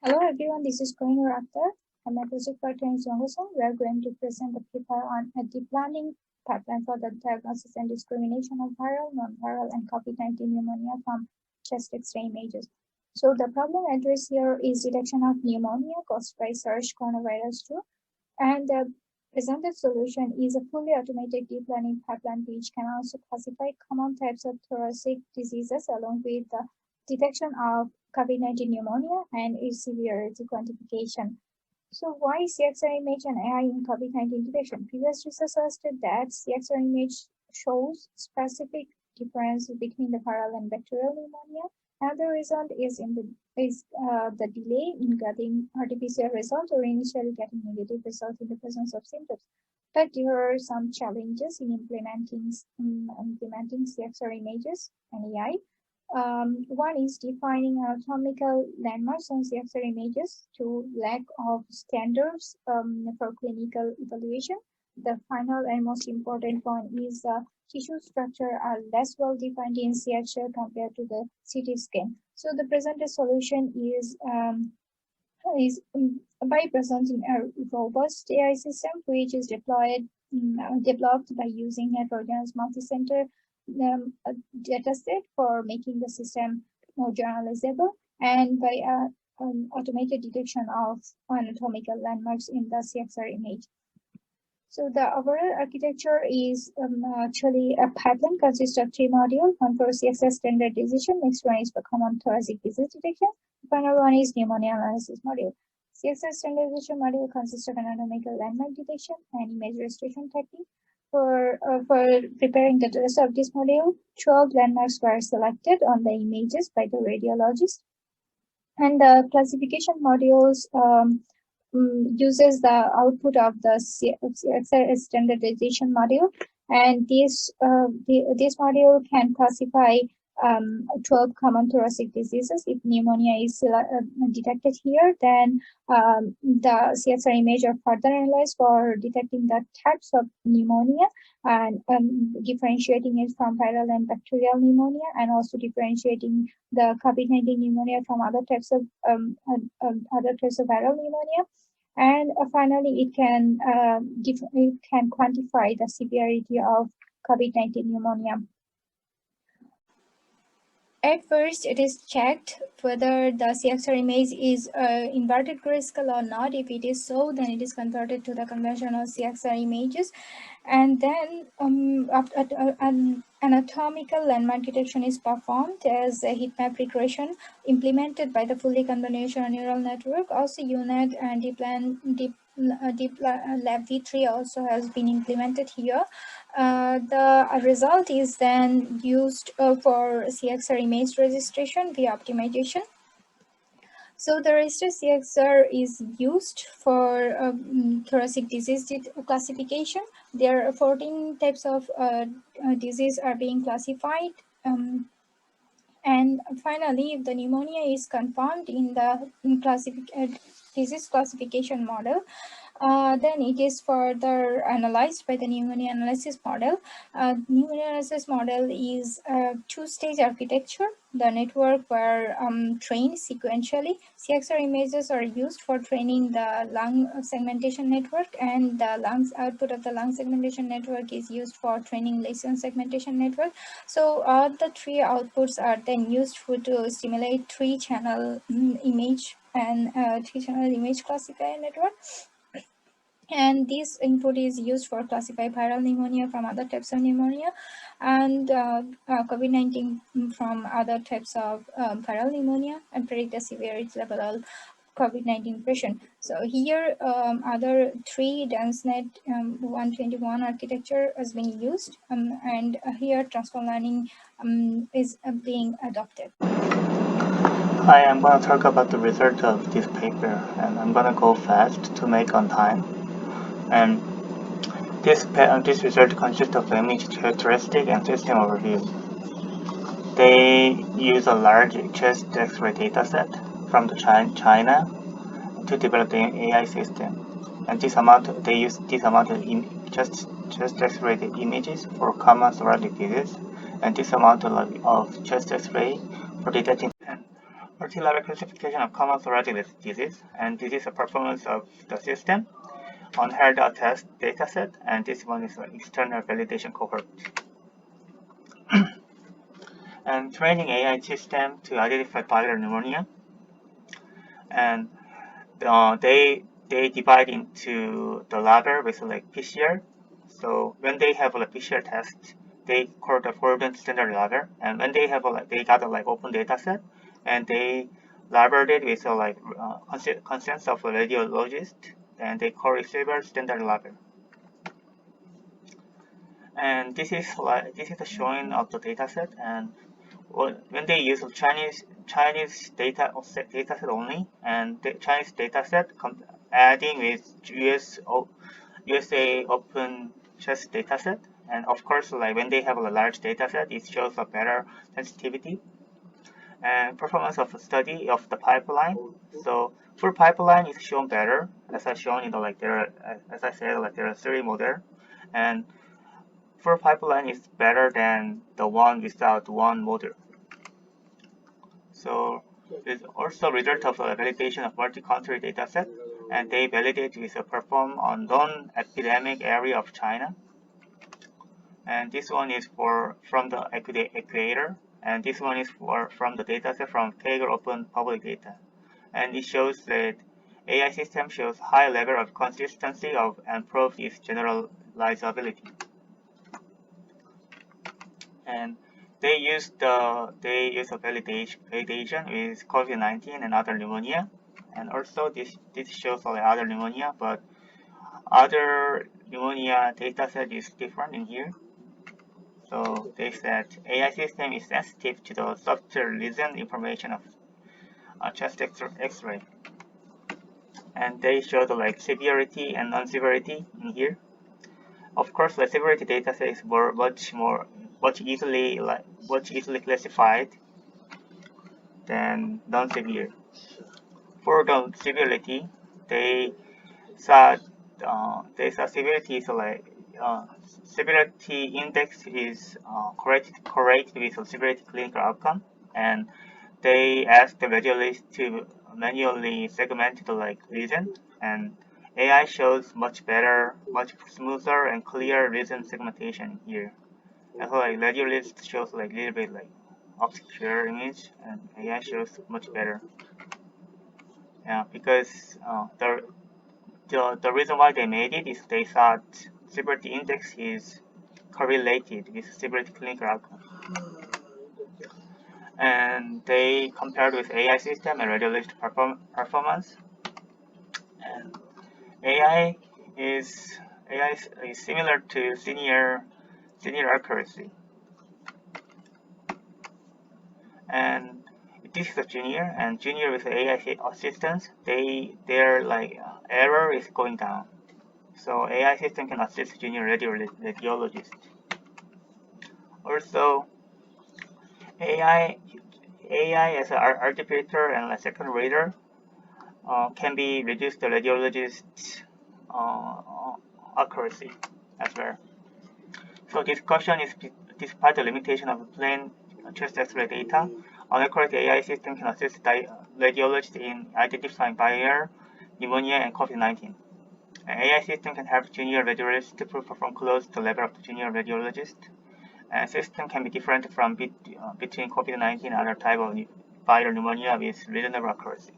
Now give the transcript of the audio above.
Hello everyone, this is KohinurAkter and my project partner is YoonguuSong. We are going to present a paper on a deep learning pipeline for the diagnosis and discrimination of viral, non-viral, and COVID-19 pneumonia from chest X-ray images. So the problem addressed here is detection of pneumonia caused by SARS-CoV-2, and the presented solution is a fully automated deep learning pipeline which can also classify common types of thoracic diseases along with the detection of COVID-19 pneumonia and its severity quantification. So why CXR image and AI in COVID-19 detection? Previous research suggested that CXR image shows specific difference between the viral and bacterial pneumonia. Another reason is the delay in getting RT-PCR results or initially getting negative results in the presence of symptoms. But there are some challenges in implementing CXR images and AI. One is defining anatomical landmarks on CXR images. Two, lack of standards for clinical evaluation. The final and most important one is tissue structure are less well defined in CXR compared to the CT scan. So the presented solution is by presenting a robust AI system which is developed by using heterogeneous multi-center dataset for making the system more generalizable, and by automated detection of anatomical landmarks in the CXR image. So the overall architecture is actually a pipeline consists of 3 modules. One for CXR standardization, next one is for common thoracic disease detection, the final one is pneumonia analysis module. CXR standardization module consists of anatomical landmark detection and image restoration technique. For preparing the rest of this module, 12 landmarks were selected on the images by the radiologist. And the classification modules uses the output of the CXR standardization module, and this module can classify 12 common thoracic diseases. If pneumonia is detected here, then the CXR image are further analyzed for detecting the types of pneumonia and differentiating it from viral and bacterial pneumonia, and also differentiating the COVID-19 pneumonia from other types of viral pneumonia. And finally, it can quantify the severity of COVID-19 pneumonia. At first, it is checked whether the CXR image is inverted grayscale or not. If it is so, then it is converted to the conventional CXR images. And then an anatomical landmark detection is performed as a heat map regression implemented by the fully convolutional neural network. Also, UNet and Deep Lab V3 also has been implemented here. The result is then used for CXR image registration via optimization. So the registered CXR is used for thoracic disease classification. There are 14 types of disease are being classified. And finally, if the pneumonia is confirmed in the disease classification model, then it is further analyzed by the pneumonia analysis model. Pneumonia analysis model is a two-stage architecture. The network were trained sequentially. CXR images are used for training the lung segmentation network, and the output of the lung segmentation network is used for training lesion segmentation network. So all the three outputs are then used to stimulate three-channel image and three-channel image classifier network. And this input is used for classify viral pneumonia from other types of pneumonia, and COVID-19 from other types of viral pneumonia, and predict the severity level of COVID-19 patient. So here other three DenseNet 121 architecture has been used, and here transform learning is being adopted. Hi, I'm going to talk about the result of this paper, and I'm going to go fast to make on time. And this result consists of image characteristic and system overview. They use a large chest X-ray dataset from China to develop the AI system, and they use this amount of chest X-ray images for common thoracic disease, and this amount of chest X-ray for detecting multi-level classification of common thoracic disease, and this is the performance of the system on held test dataset, and this one is an external validation cohort. And training AI system to identify viral pneumonia, and they divide into the level with like PCR. So when they have a PCR test, they call the golden standard level, and when they have they got a open data set, and they labeled it with a consensus of a radiologist, and they call it silver standard level. And this is the showing of the data set, and when they use Chinese data set only, and the Chinese data set adding with USA open chest data set, and of course when they have a large data set, it shows a better sensitivity and performance of the study of the pipeline. So full pipeline is shown better, as I shown in as I said, there are 3 models, and full pipeline is better than the one without one model. So it's also result of a validation of multi-country dataset, and they validate with a perform on non-epidemic area of China. And this one is from the equator, and this one is from the dataset from Kaggle Open Public Data. And it shows that AI system shows high level of consistency and proves its generalizability. And they use a validation with COVID-19 and other pneumonia, and also this shows other pneumonia, but other pneumonia dataset is different in here. So they said AI system is sensitive to the subtle lesion information of chest X-ray, and they show the severity and non-severity in here. Of course, the severity dataset is much easily classified than non-severe. For the severity, they saw severity is severity index is correlated with the severity clinical outcome, and they asked the radiologist to manually segment the lesion, and AI shows much better, much smoother and clear lesion segmentation here. And so radiologist shows little bit obscure image, and AI shows much better. Yeah, because the reason why they made it is they thought severity index is correlated with severity clinical outcome. And they compared with AI system and radiologist performance. And AI is similar to senior accuracy. And this is a junior, and junior with AI assistance, their error is going down. So AI system can assist junior radiologist. Also, AI as an interpreter and a second reader can be reduced the radiologist's accuracy as well. So discussion is despite the limitation of plain chest X-ray data, unaccurate AI system can assist radiologists in identifying viral pneumonia and COVID-19. An AI system can help junior radiologists to perform close to the level of the junior radiologist. And system can be different from between COVID-19 and other type of viral pneumonia with reasonable accuracy.